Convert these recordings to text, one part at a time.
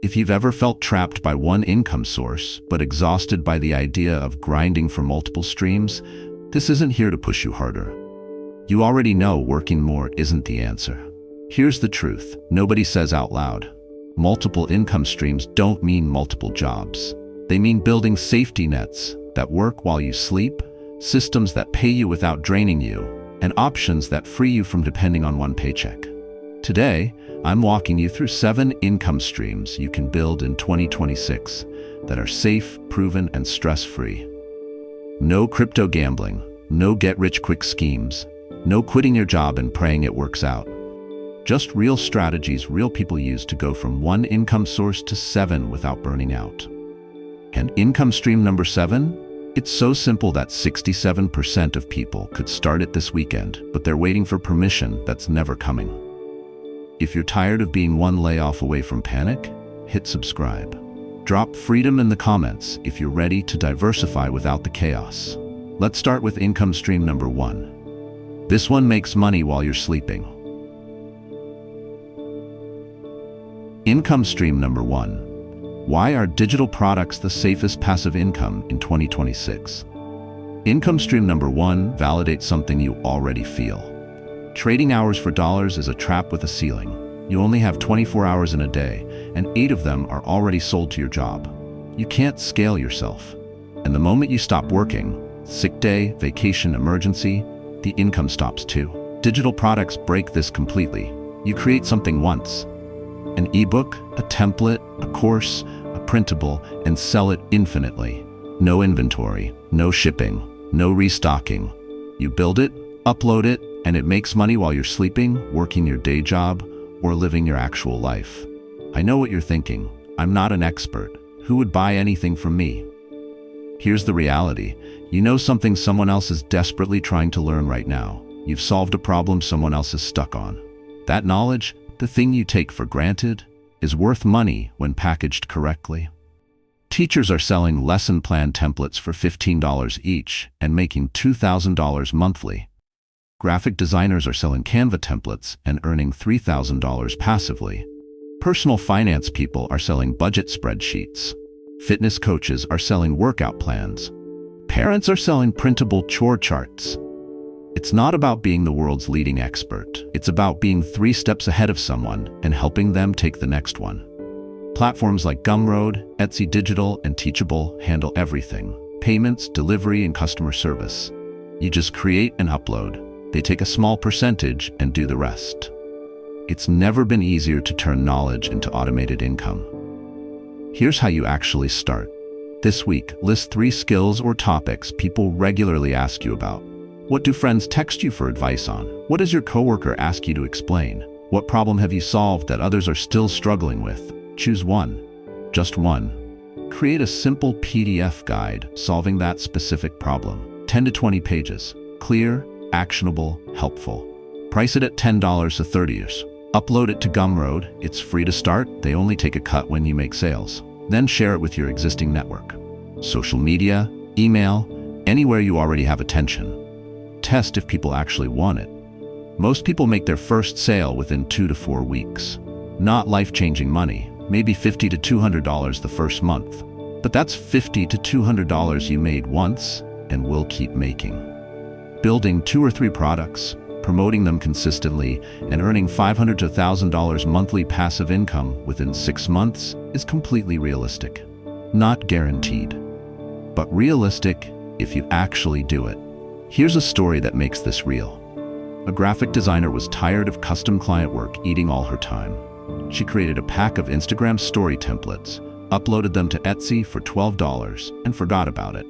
If you've ever felt trapped by one income source, but exhausted by the idea of grinding for multiple streams, this isn't here to push you harder. You already know working more isn't the answer. Here's the truth nobody says out loud. Multiple income streams don't mean multiple jobs. They mean building safety nets that work while you sleep, systems that pay you without draining you, and options that free you from depending on one paycheck. Today, I'm walking you through 7 income streams you can build in 2026 that are safe, proven, and stress-free. No crypto gambling, no get-rich-quick schemes, no quitting your job and praying it works out. Just real strategies real people use to go from one income source to 7 without burning out. And income stream number 7? It's so simple that 67% of people could start it this weekend, but they're waiting for permission that's never coming. If you're tired of being one layoff away from panic, hit subscribe. Drop freedom in the comments if you're ready to diversify without the chaos. Let's start with income stream number 1. This one makes money while you're sleeping. Income stream number 1. Why are digital products the safest passive income in 2026? Income stream number 1 validates something you already feel. Trading hours for dollars is a trap with a ceiling. You only have 24 hours in a day, and 8 of them are already sold to your job. You can't scale yourself. And the moment you stop working, sick day, vacation, emergency, the income stops too. Digital products break this completely. You create something once, an ebook, a template, a course, a printable, and sell it infinitely. No inventory, no shipping, no restocking. You build it, upload it, and it makes money while you're sleeping, working your day job, or living your actual life. I know what you're thinking. I'm not an expert. Who would buy anything from me? Here's the reality. You know something someone else is desperately trying to learn right now. You've solved a problem someone else is stuck on. That knowledge, the thing you take for granted, is worth money when packaged correctly. Teachers are selling lesson plan templates for $15 each and making $2,000 monthly. Graphic designers are selling Canva templates and earning $3,000 passively. Personal finance people are selling budget spreadsheets. Fitness coaches are selling workout plans. Parents are selling printable chore charts. It's not about being the world's leading expert. It's about being 3 steps ahead of someone and helping them take the next one. Platforms like Gumroad, Etsy Digital, and Teachable handle everything: payments, delivery, and customer service. You just create and upload. They take a small percentage and do the rest. It's never been easier to turn knowledge into automated income. Here's how you actually start. This week, list 3 skills or topics people regularly ask you about. What do friends text you for advice on? What does your coworker ask you to explain? What problem have you solved that others are still struggling with? Choose one. Just one. Create a simple PDF guide solving that specific problem. 10 to 20 pages. Clear, actionable, helpful. Price it at $10 to $30. Upload it to Gumroad. It's free to start. They only take a cut when you make sales. Then share it with your existing network. Social media, email, anywhere you already have attention. Test if people actually want it. Most people make their first sale within 2 to 4 weeks. Not life-changing money, maybe $50 to $200 the first month. But that's $50 to $200 you made once and will keep making. Building 2 or 3 products, promoting them consistently, and earning $500 to $1,000 monthly passive income within 6 months is completely realistic. Not guaranteed, but realistic if you actually do it. Here's a story that makes this real. A graphic designer was tired of custom client work eating all her time. She created a pack of Instagram story templates, uploaded them to Etsy for $12, and forgot about it.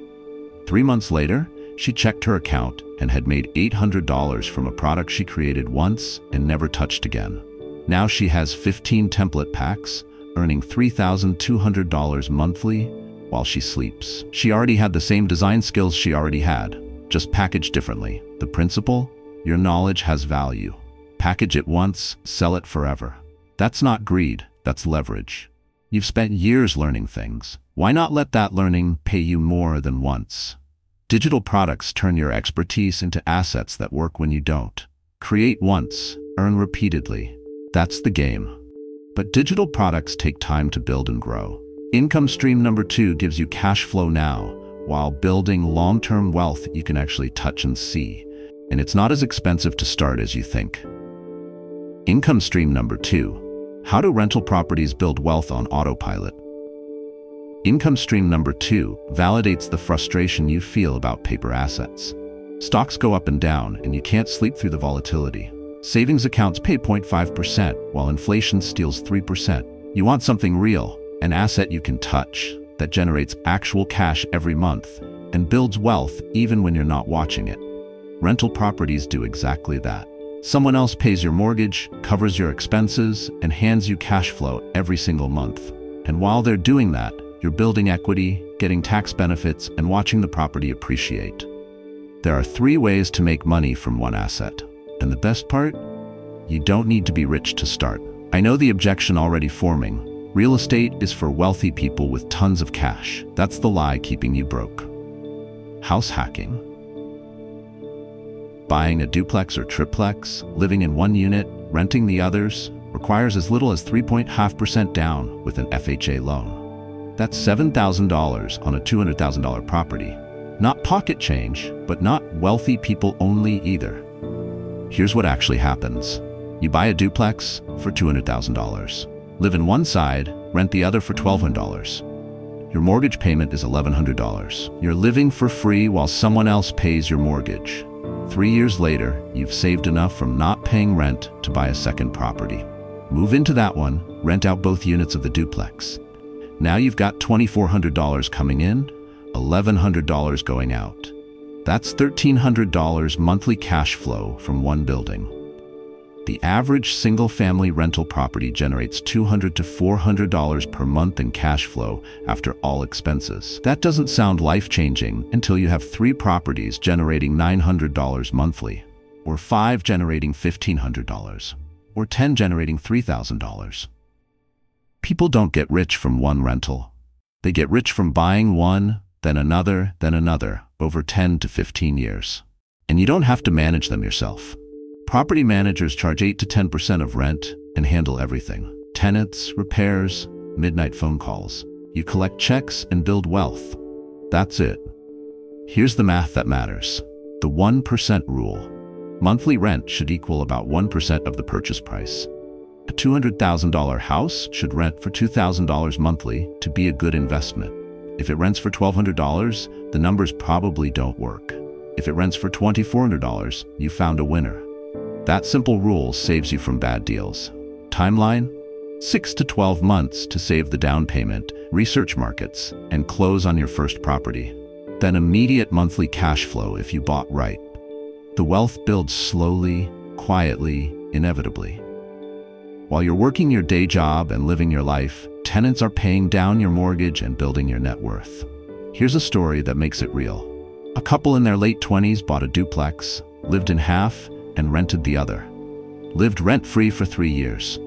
3 months later, she checked her account and had made $800 from a product she created once and never touched again. Now she has 15 template packs, earning $3,200 monthly while she sleeps. She already had the same design skills she already had, just packaged differently. The principle? Your knowledge has value. Package it once, sell it forever. That's not greed, that's leverage. You've spent years learning things. Why not let that learning pay you more than once? Digital products turn your expertise into assets that work when you don't. Create once, earn repeatedly. That's the game. But digital products take time to build and grow. Income stream number 2 gives you cash flow now, while building long-term wealth you can actually touch and see. And it's not as expensive to start as you think. Income stream number 2. How do rental properties build wealth on autopilot? Income stream number 2 validates the frustration you feel about paper assets. Stocks go up and down, and you can't sleep through the volatility. Savings accounts pay 0.5%, while inflation steals 3%. You want something real, an asset you can touch, that generates actual cash every month, and builds wealth even when you're not watching it. Rental properties do exactly that. Someone else pays your mortgage, covers your expenses, and hands you cash flow every single month. And while they're doing that, you're building equity, getting tax benefits, and watching the property appreciate. There are 3 ways to make money from one asset. And the best part? You don't need to be rich to start. I know the objection already forming. Real estate is for wealthy people with tons of cash. That's the lie keeping you broke. House hacking. Buying a duplex or triplex, living in one unit, renting the others, requires as little as 3.5% down with an FHA loan. That's $7,000 on a $200,000 property. Not pocket change, but not wealthy people only either. Here's what actually happens. You buy a duplex for $200,000. Live in one side, rent the other for $1,200. Your mortgage payment is $1,100. You're living for free while someone else pays your mortgage. 3 years later, you've saved enough from not paying rent to buy a second property. Move into that one, rent out both units of the duplex. Now you've got $2,400 coming in, $1,100 going out. That's $1,300 monthly cash flow from one building. The average single-family rental property generates $200 to $400 per month in cash flow after all expenses. That doesn't sound life-changing until you have 3 properties generating $900 monthly, or 5 generating $1,500, or 10 generating $3,000. People don't get rich from one rental. They get rich from buying one, then another, over 10 to 15 years. And you don't have to manage them yourself. Property managers charge 8 to 10% of rent and handle everything. Tenants, repairs, midnight phone calls. You collect checks and build wealth. That's it. Here's the math that matters. The 1% rule. Monthly rent should equal about 1% of the purchase price. A $200,000 house should rent for $2,000 monthly to be a good investment. If it rents for $1,200, the numbers probably don't work. If it rents for $2,400, you found a winner. That simple rule saves you from bad deals. Timeline? 6 to 12 months to save the down payment, research markets, and close on your first property. Then immediate monthly cash flow if you bought right. The wealth builds slowly, quietly, inevitably. While you're working your day job and living your life, tenants are paying down your mortgage and building your net worth. Here's a story that makes it real. A couple in their late 20s bought a duplex, lived in half, and rented the other. Lived rent-free for 3 years.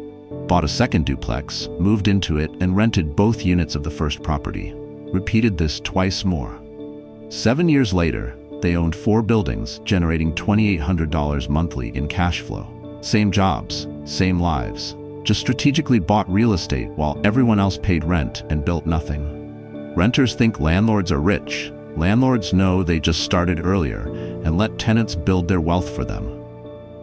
Bought a second duplex, moved into it, and rented both units of the first property. Repeated this twice more. 7 years later, they owned 4 buildings, generating $2,800 monthly in cash flow. Same jobs, same lives. Just strategically bought real estate while everyone else paid rent and built nothing. Renters think landlords are rich. Landlords know they just started earlier and let tenants build their wealth for them.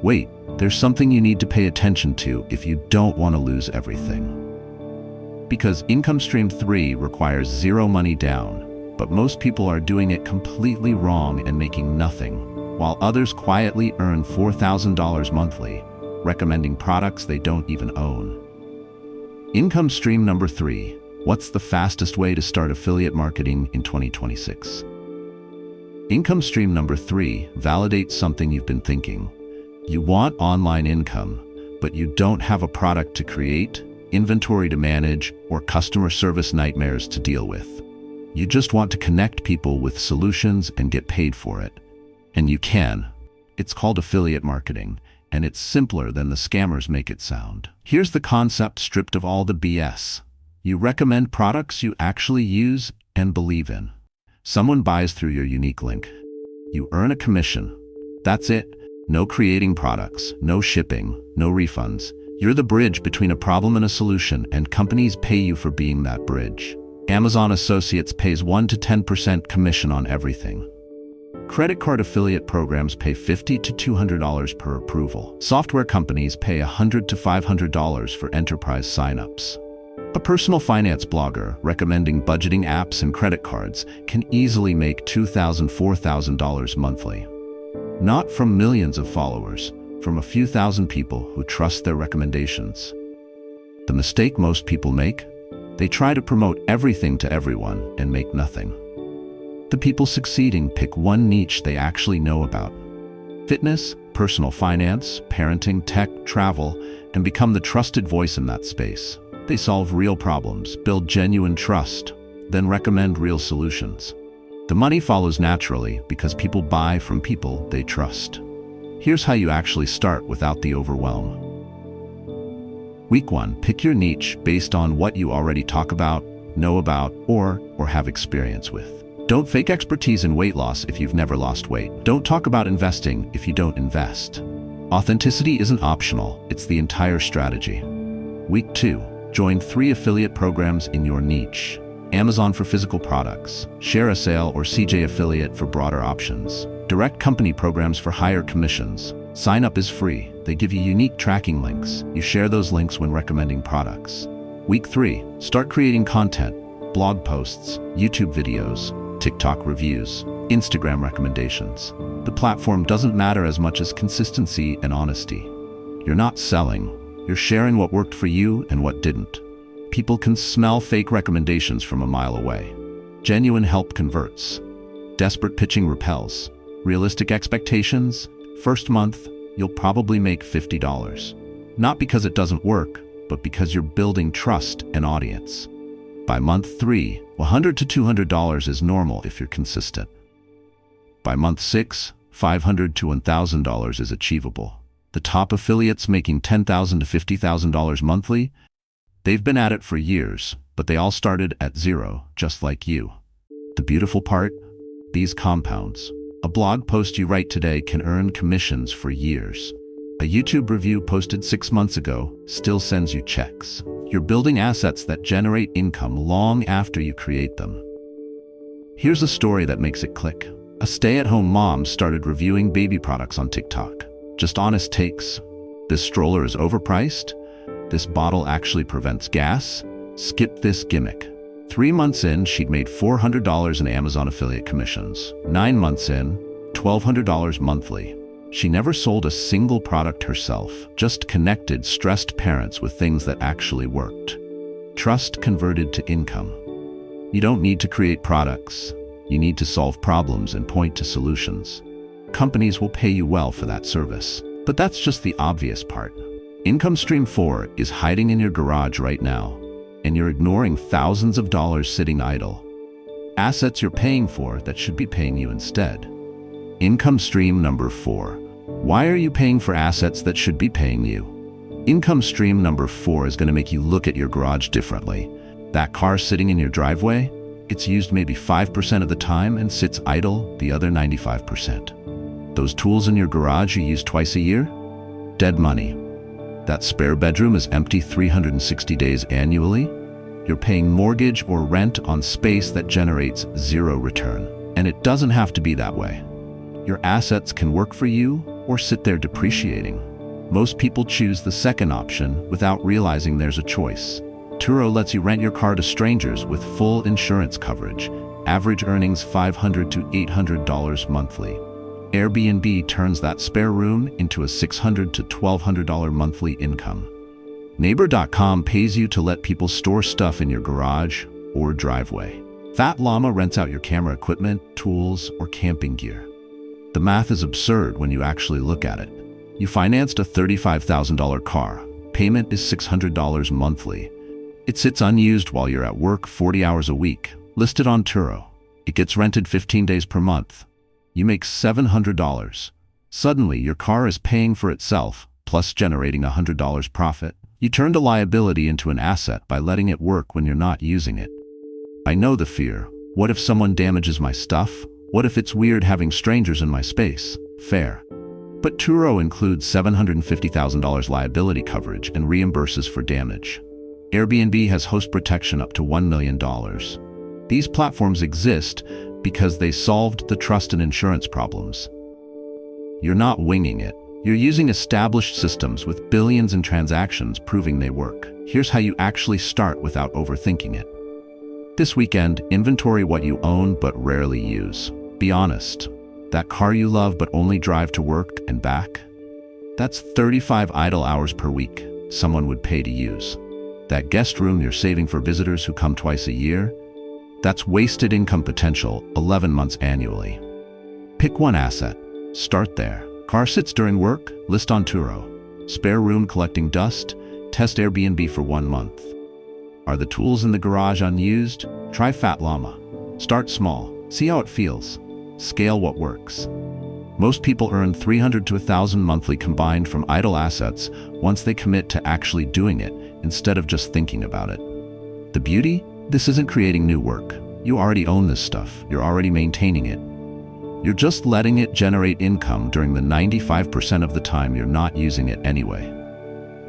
Wait, there's something you need to pay attention to if you don't want to lose everything. Because income stream 3 requires 0 money down, but most people are doing it completely wrong and making nothing, while others quietly earn $4,000 monthly, recommending products they don't even own. Income stream number 3. What's the fastest way to start affiliate marketing in 2026? Income stream number 3 validates something you've been thinking. You want online income, but you don't have a product to create, inventory to manage, or customer service nightmares to deal with. You just want to connect people with solutions and get paid for it. And you can. It's called affiliate marketing, and it's simpler than the scammers make it sound. Here's the concept stripped of all the BS. You recommend products you actually use and believe in. Someone buys through your unique link. You earn a commission. That's it. No creating products, no shipping, no refunds, You're the bridge between a problem and a solution, and companies pay you for being that bridge. Amazon Associates pays 1 to 10% commission on everything. Credit card affiliate programs pay $50 to $200 per approval. Software companies pay $100 to $500 for enterprise signups. A personal finance blogger recommending budgeting apps and credit cards can easily make $2,000 to $4,000 monthly. Not from millions of followers, from a few thousand people who trust their recommendations. The mistake most people make? They try to promote everything to everyone and make nothing. The people succeeding pick one niche they actually know about. Fitness, personal finance, parenting, tech, travel, and become the trusted voice in that space. They solve real problems, build genuine trust, then recommend real solutions. The money follows naturally because people buy from people they trust. Here's how you actually start without the overwhelm. Week 1, pick your niche based on what you already talk about, know about, or have experience with. Don't fake expertise in weight loss if you've never lost weight. Don't talk about investing if you don't invest. Authenticity isn't optional, it's the entire strategy. Week 2, join 3 affiliate programs in your niche. Amazon for physical products, Share a Sale or CJ Affiliate for broader options. Direct company programs for higher commissions. Sign up is free. They give you unique tracking links. You share those links when recommending products. Week 3, start creating content, blog posts, YouTube videos, TikTok reviews, Instagram recommendations. The platform doesn't matter as much as consistency and honesty. You're not selling. You're sharing what worked for you and what didn't. People can smell fake recommendations from a mile away. Genuine help converts. Desperate pitching repels. Realistic expectations? First month, you'll probably make $50. Not because it doesn't work, but because you're building trust and audience. By month 3, $100 to $200 is normal if you're consistent. By month 6, $500 to $1,000 is achievable. The top affiliates making $10,000 to $50,000 monthly, they've been at it for years, but they all started at zero, just like you. The beautiful part? These compounds. A blog post you write today can earn commissions for years. A YouTube review posted 6 months ago still sends you checks. You're building assets that generate income long after you create them. Here's a story that makes it click. A stay-at-home mom started reviewing baby products on TikTok. Just honest takes. This stroller is overpriced. This bottle actually prevents gas. Skip this gimmick. 3 months in, she'd made $400 in Amazon affiliate commissions. 9 months in, $1,200 monthly. She never sold a single product herself, just connected stressed parents with things that actually worked. Trust converted to income. You don't need to create products. You need to solve problems and point to solutions. Companies will pay you well for that service. But that's just the obvious part. Income Stream 4 is hiding in your garage right now, and you're ignoring thousands of dollars sitting idle. Assets you're paying for that should be paying you instead. Income Stream number 4. Why are you paying for assets that should be paying you? Income Stream number 4 is going to make you look at your garage differently. That car sitting in your driveway, it's used maybe 5% of the time and sits idle the other 95%. Those tools in your garage you use twice a year? Dead money. That spare bedroom is empty 360 days annually? You're paying mortgage or rent on space that generates zero return. And it doesn't have to be that way. Your assets can work for you or sit there depreciating. Most people choose the second option without realizing there's a choice. Turo lets you rent your car to strangers with full insurance coverage. Average earnings $500 to $800 monthly. Airbnb turns that spare room into a $600 to $1,200 monthly income. Neighbor.com pays you to let people store stuff in your garage or driveway. Fat Llama rents out your camera equipment, tools, or camping gear. The math is absurd when you actually look at it. You financed a $35,000 car. Payment is $600 monthly. It sits unused while you're at work 40 hours a week, listed on Turo. It gets rented 15 days per month. You make $700. Suddenly, your car is paying for itself, plus generating $100 profit. You turned a liability into an asset by letting it work when you're not using it. I know the fear. What if someone damages my stuff? What if it's weird having strangers in my space? Fair. But Turo includes $750,000 liability coverage and reimburses for damage. Airbnb has host protection up to $1 million. These platforms exist because they solved the trust and insurance problems. You're not winging it. You're using established systems with billions in transactions proving they work. Here's how you actually start without overthinking it. This weekend, inventory what you own but rarely use. Be honest. That car you love but only drive to work and back? That's 35 idle hours per week someone would pay to use. That guest room you're saving for visitors who come twice a year? That's wasted income potential 11 months annually. Pick one asset. Start there. Car sits during work? List on Turo. Spare room collecting dust? Test Airbnb for 1 month. Are the tools in the garage unused? Try Fat Llama. Start small. See how it feels. Scale what works. Most people earn $300 to $1,000 monthly combined from idle assets once they commit to actually doing it instead of just thinking about it. The beauty? This isn't creating new work. You already own this stuff. You're already maintaining it. You're just letting it generate income during the 95% of the time you're not using it anyway.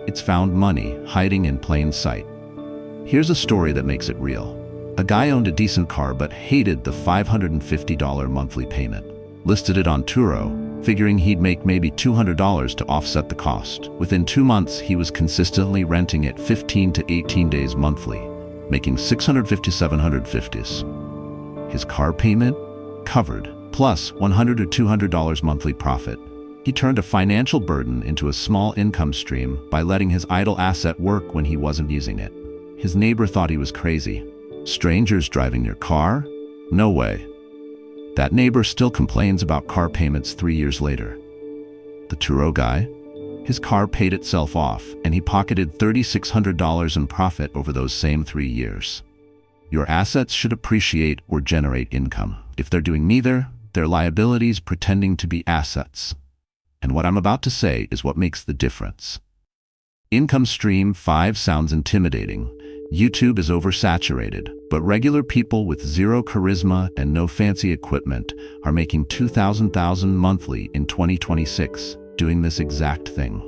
It's found money hiding in plain sight. Here's a story that makes it real. A guy owned a decent car but hated the $550 monthly payment. Listed it on Turo, figuring he'd make maybe $200 to offset the cost. Within 2 months, he was consistently renting it 15 to 18 days monthly, making $650 His car payment? Covered, plus $100 or $200 monthly profit. He turned a financial burden into a small income stream by letting his idle asset work when he wasn't using it. His neighbor thought he was crazy. Strangers driving your car? No way. That neighbor still complains about car payments 3 years later. The Turo guy? His car paid itself off, and he pocketed $3,600 in profit over those same 3 years. Your assets should appreciate or generate income. If they're doing neither, they're liabilities pretending to be assets. And what I'm about to say is what makes the difference. Income stream 5 sounds intimidating. YouTube is oversaturated, but regular people with zero charisma and no fancy equipment are making $2,000 monthly in 2026 doing this exact thing.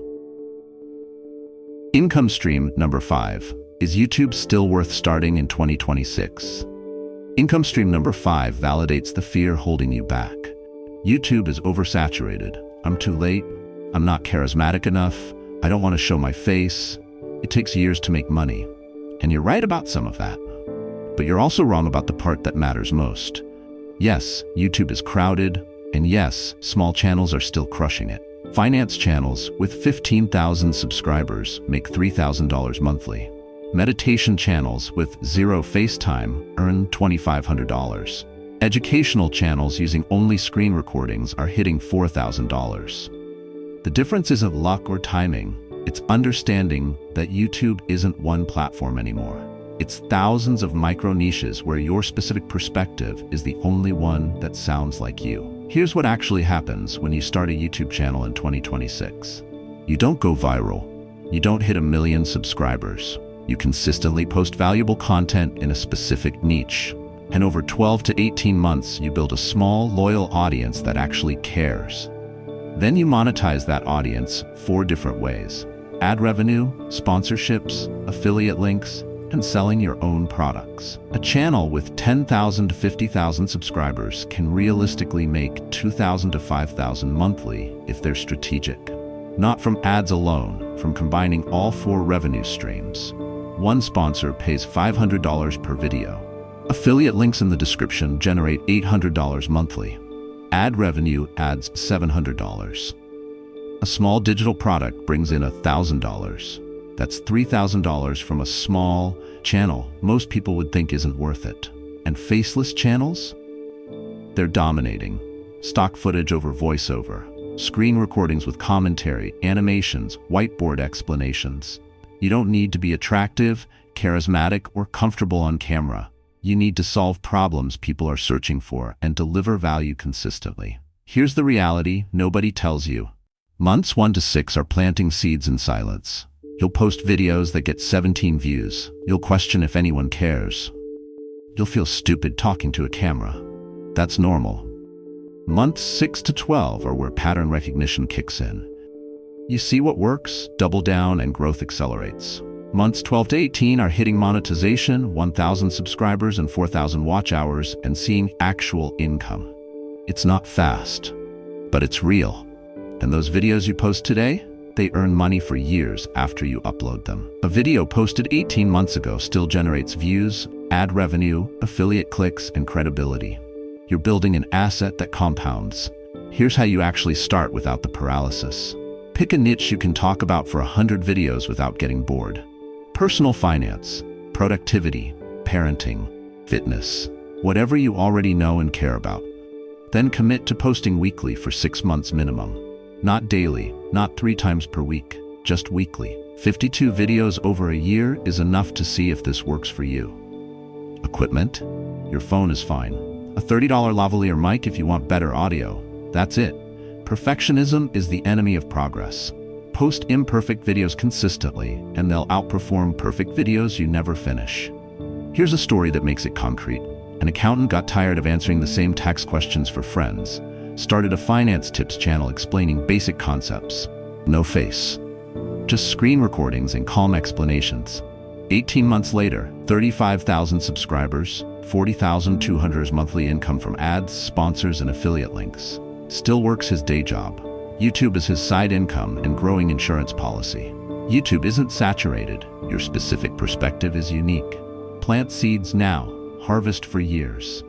Income stream number 5. Is YouTube still worth starting in 2026? Income stream number 5 validates the fear holding you back. YouTube is oversaturated. I'm too late. I'm not charismatic enough. I don't want to show my face. It takes years to make money. And you're right about some of that. But you're also wrong about the part that matters most. Yes, YouTube is crowded, and yes, small channels are still crushing it. Finance channels with 15,000 subscribers make $3,000 monthly. Meditation channels with 0 FaceTime earn $2,500. Educational channels using only screen recordings are hitting $4,000. The difference isn't luck or timing. It's understanding that YouTube isn't one platform anymore. It's thousands of micro niches where your specific perspective is the only one that sounds like you. Here's what actually happens when you start a YouTube channel in 2026. You don't go viral. You don't hit 1 million subscribers. You consistently post valuable content in a specific niche. And over 12 to 18 months, you build a small, loyal audience that actually cares. Then you monetize that audience 4 different ways: ad revenue, sponsorships, affiliate links, and selling your own products. A channel with 10,000 to 50,000 subscribers can realistically make $2,000 to $5,000 monthly if they're strategic. Not from ads alone, from combining all 4 revenue streams. One sponsor pays $500 per video. Affiliate links in the description generate $800 monthly. Ad revenue adds $700. A small digital product brings in $1,000. That's $3,000 from a small channel most people would think isn't worth it. And faceless channels? They're dominating. Stock footage over voiceover, screen recordings with commentary, animations, whiteboard explanations. You don't need to be attractive, charismatic, or comfortable on camera. You need to solve problems people are searching for and deliver value consistently. Here's the reality nobody tells you. Months 1 to 6 are planting seeds in silence. You'll post videos that get 17 views. You'll question if anyone cares. You'll feel stupid talking to a camera. That's normal. Months 6 to 12 are where pattern recognition kicks in. You see what works, double down, and growth accelerates. Months 12 to 18 are hitting monetization, 1,000 subscribers and 4,000 watch hours, and seeing actual income. It's not fast, but it's real. And those videos you post today, they earn money for years after you upload them. A video posted 18 months ago still generates views, ad revenue, affiliate clicks, and credibility. You're building an asset that compounds. Here's how you actually start without the paralysis. Pick a niche you can talk about for 100 videos without getting bored. Personal finance, productivity, parenting, fitness, whatever you already know and care about. Then commit to posting weekly for 6 months minimum. Not daily, not 3 times per week, just weekly. 52 videos over a year is enough to see if this works for you. Equipment? Your phone is fine. A $30 lavalier mic if you want better audio. That's it. Perfectionism is the enemy of progress. Post imperfect videos consistently, and they'll outperform perfect videos you never finish. Here's a story that makes it concrete. An accountant got tired of answering the same tax questions for friends, started a finance tips channel explaining basic concepts. No face. Just screen recordings and calm explanations. 18 months later, 35,000 subscribers, 40,200 monthly income from ads, sponsors, and affiliate links. Still works his day job. YouTube is his side income and growing insurance policy. YouTube isn't saturated. Your specific perspective is unique. Plant seeds now, harvest for years.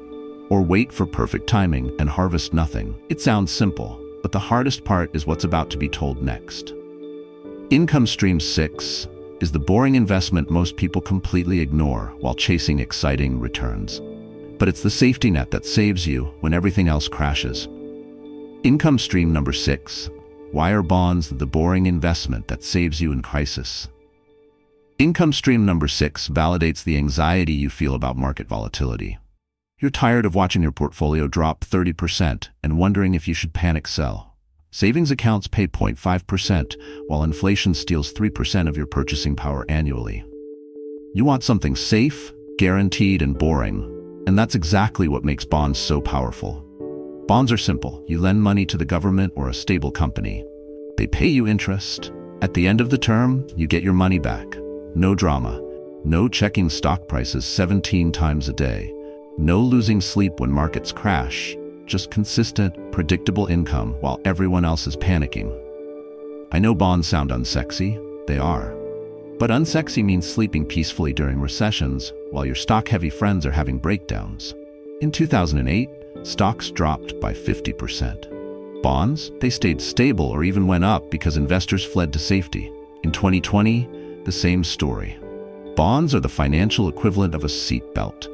Or wait for perfect timing and harvest nothing. It sounds simple, but the hardest part is what's about to be told next. Income stream 6 is the boring investment most people completely ignore while chasing exciting returns. But it's the safety net that saves you when everything else crashes. Income stream number 6. Why are bonds the boring investment that saves you in crisis? Income stream number 6 validates the anxiety you feel about market volatility. You're tired of watching your portfolio drop 30% and wondering if you should panic sell. Savings accounts pay 0.5%, while inflation steals 3% of your purchasing power annually. You want something safe, guaranteed, and boring, and that's exactly what makes bonds so powerful. Bonds are simple. You lend money to the government or a stable company. They pay you interest. At the end of the term, you get your money back. No drama. No checking stock prices 17 times a day. No losing sleep when markets crash. Just consistent, predictable income while everyone else is panicking. I know bonds sound unsexy. They are. But unsexy means sleeping peacefully during recessions while your stock-heavy friends are having breakdowns. In 2008, stocks dropped by 50%. Bonds, they stayed stable or even went up because investors fled to safety. In 2020, the same story. Bonds are the financial equivalent of a seatbelt.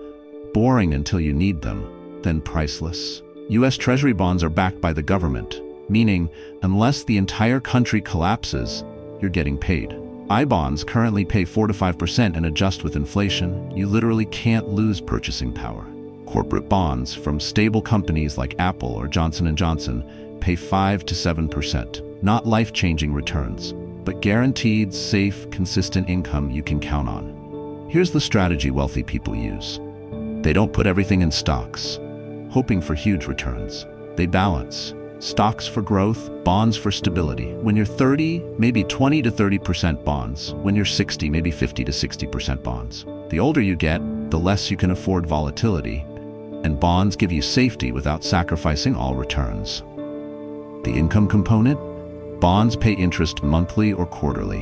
Boring until you need them, then priceless. U.S. Treasury bonds are backed by the government, meaning unless the entire country collapses, you're getting paid. I-bonds currently pay 4 to 5% and adjust with inflation. You literally can't lose purchasing power. Corporate bonds from stable companies like Apple or Johnson & Johnson pay 5 to 7%. Not life-changing returns, but guaranteed, safe, consistent income you can count on. Here's the strategy wealthy people use. They don't put everything in stocks, hoping for huge returns. They balance. Stocks for growth, bonds for stability. When you're 30, maybe 20 to 30% bonds. When you're 60, maybe 50 to 60% bonds. The older you get, the less you can afford volatility, and bonds give you safety without sacrificing all returns. The income component? Bonds pay interest monthly or quarterly.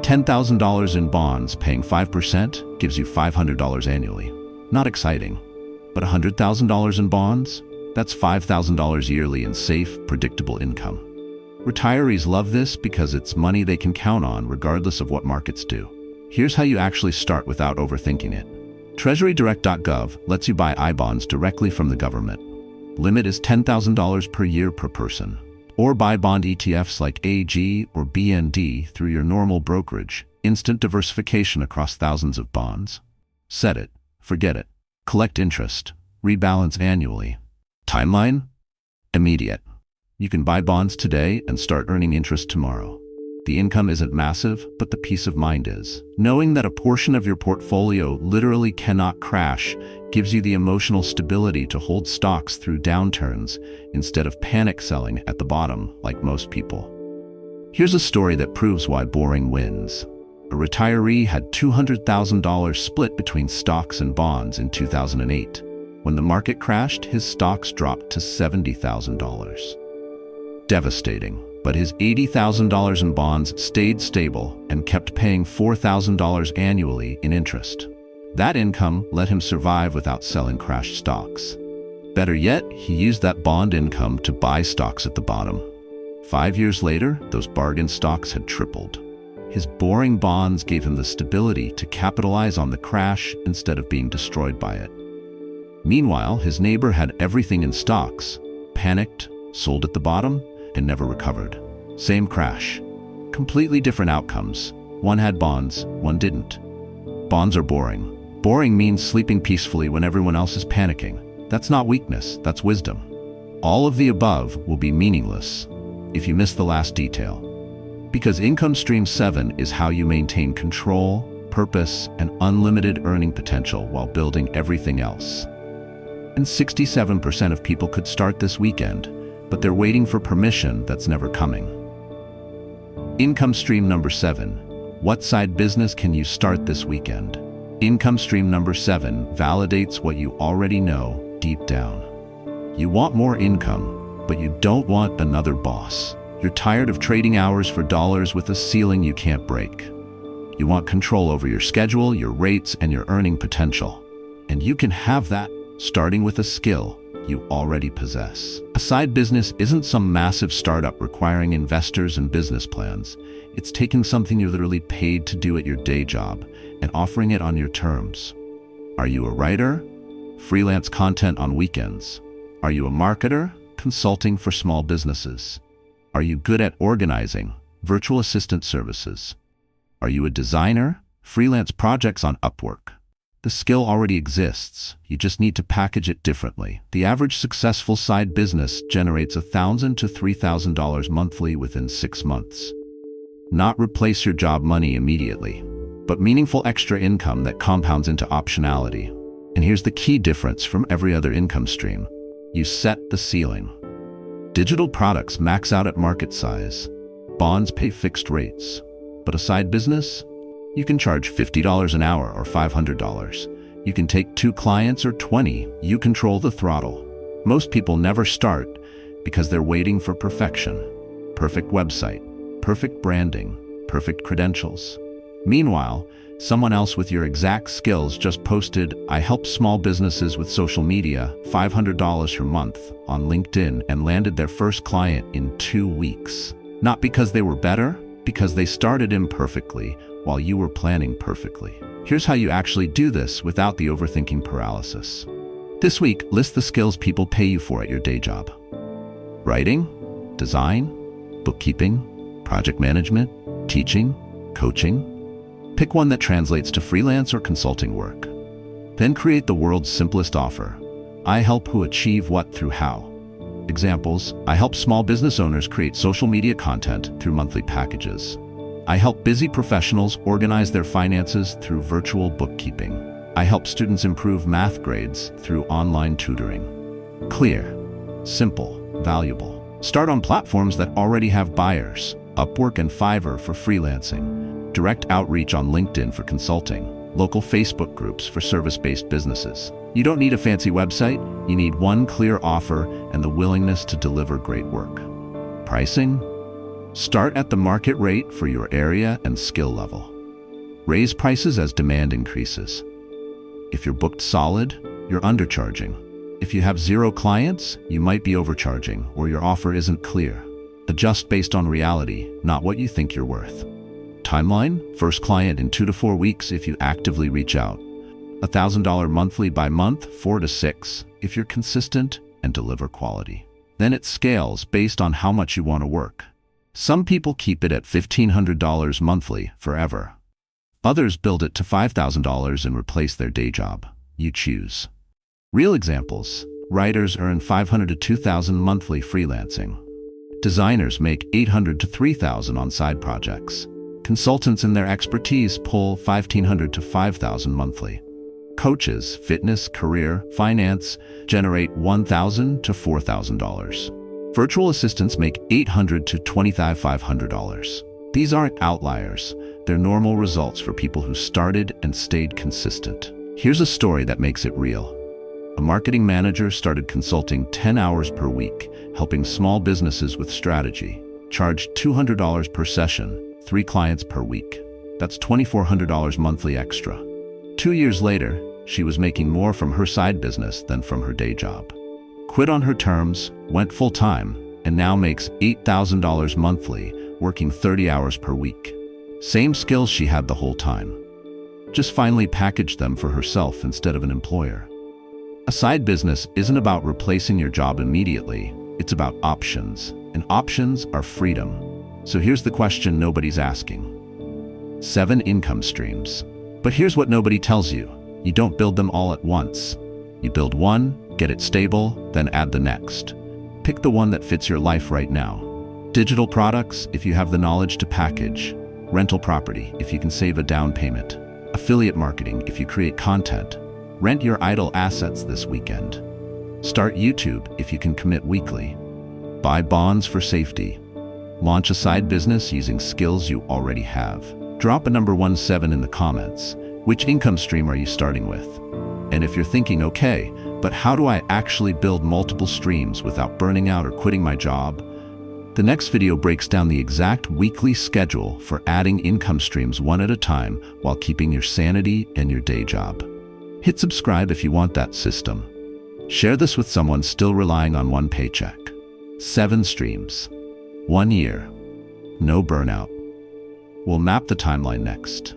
$10,000 in bonds paying 5% gives you $500 annually. Not exciting, but $100,000 in bonds? That's $5,000 yearly in safe, predictable income. Retirees love this because it's money they can count on regardless of what markets do. Here's how you actually start without overthinking it. TreasuryDirect.gov lets you buy I-bonds directly from the government. Limit is $10,000 per year per person. Or buy bond ETFs like AG or BND through your normal brokerage. Instant diversification across thousands of bonds. Set it. Forget it. Collect interest. Rebalance annually. Timeline? Immediate. You can buy bonds today and start earning interest tomorrow. The income isn't massive, but the peace of mind is. Knowing that a portion of your portfolio literally cannot crash gives you the emotional stability to hold stocks through downturns instead of panic selling at the bottom like most people. Here's a story that proves why boring wins. A retiree had $200,000 split between stocks and bonds in 2008. When the market crashed, his stocks dropped to $70,000. Devastating, but his $80,000 in bonds stayed stable and kept paying $4,000 annually in interest. That income let him survive without selling crashed stocks. Better yet, he used that bond income to buy stocks at the bottom. 5 years later, those bargain stocks had tripled. His boring bonds gave him the stability to capitalize on the crash instead of being destroyed by it. Meanwhile, his neighbor had everything in stocks, panicked, sold at the bottom, and never recovered. Same crash. Completely different outcomes. One had bonds, one didn't. Bonds are boring. Boring means sleeping peacefully when everyone else is panicking. That's not weakness, that's wisdom. All of the above will be meaningless if you miss the last detail. Because income stream 7 is how you maintain control, purpose, and unlimited earning potential while building everything else. And 67% of people could start this weekend, but they're waiting for permission that's never coming. Income stream number 7. What side business can you start this weekend? Income stream number 7 validates what you already know deep down. You want more income, but you don't want another boss. You're tired of trading hours for dollars with a ceiling you can't break. You want control over your schedule, your rates, and your earning potential. And you can have that starting with a skill you already possess. A side business isn't some massive startup requiring investors and business plans. It's taking something you're literally paid to do at your day job and offering it on your terms. Are you a writer? Freelance content on weekends. Are you a marketer? Consulting for small businesses. Are you good at organizing? Virtual assistant services. Are you a designer? Freelance projects on Upwork. The skill already exists. You just need to package it differently. The average successful side business generates $1,000 to $3,000 monthly within 6 months. Not replace your job money immediately, but meaningful extra income that compounds into optionality. And here's the key difference from every other income stream. You set the ceiling. Digital products max out at market size. Bonds pay fixed rates. But a side business? You can charge $50 an hour or $500. You can take 2 clients or 20. You control the throttle. Most people never start because they're waiting for perfection. Perfect website, perfect branding, perfect credentials. Meanwhile, someone else with your exact skills just posted, "I help small businesses with social media, $500 per month," on LinkedIn and landed their first client in 2 weeks. Not because they were better, because they started imperfectly while you were planning perfectly. Here's how you actually do this without the overthinking paralysis. This week, list the skills people pay you for at your day job. Writing, design, bookkeeping, project management, teaching, coaching. Pick one that translates to freelance or consulting work. Then create the world's simplest offer. I help who achieve what through how. Examples: I help small business owners create social media content through monthly packages. I help busy professionals organize their finances through virtual bookkeeping. I help students improve math grades through online tutoring. Clear, simple, valuable. Start on platforms that already have buyers: Upwork and Fiverr for freelancing, direct outreach on LinkedIn for consulting, local Facebook groups for service-based businesses. You don't need a fancy website, you need one clear offer and the willingness to deliver great work. Pricing? Start at the market rate for your area and skill level. Raise prices as demand increases. If you're booked solid, you're undercharging. If you have 0 clients, you might be overcharging or your offer isn't clear. Adjust based on reality, not what you think you're worth. Timeline: first client in 2 to 4 weeks if you actively reach out. $1,000 monthly by month, 4 to 6, if you're consistent and deliver quality. Then it scales based on how much you want to work. Some people keep it at $1,500 monthly forever. Others build it to $5,000 and replace their day job. You choose. Real examples: writers earn $500 to $2,000 monthly freelancing. Designers make $800 to $3,000 on side projects. Consultants in their expertise pull $1,500 to $5,000 monthly. Coaches, fitness, career, finance generate $1,000 to $4,000. Virtual assistants make $800 to $2,500. These aren't outliers. They're normal results for people who started and stayed consistent. Here's a story that makes it real. A marketing manager started consulting 10 hours per week, helping small businesses with strategy. Charged $200 per session, 3 clients per week. That's $2,400 monthly extra. 2 years later, she was making more from her side business than from her day job. Quit on her terms, went full-time, and now makes $8,000 monthly, working 30 hours per week. Same skills she had the whole time. Just finally packaged them for herself instead of an employer. A side business isn't about replacing your job immediately. It's about options, and options are freedom. So here's the question nobody's asking. 7 income streams. But here's what nobody tells you. You don't build them all at once. You build one, get it stable, then add the next. Pick the one that fits your life right now. Digital products, if you have the knowledge to package. Rental property, if you can save a down payment. Affiliate marketing, if you create content. Rent your idle assets this weekend. Start YouTube if you can commit weekly. Buy bonds for safety. Launch a side business using skills you already have. Drop a number 17 in the comments. Which income stream are you starting with? And if you're thinking, okay, but how do I actually build multiple streams without burning out or quitting my job? The next video breaks down the exact weekly schedule for adding income streams one at a time while keeping your sanity and your day job. Hit subscribe if you want that system. Share this with someone still relying on one paycheck. 7 streams. 1 year. No burnout. We'll map the timeline next.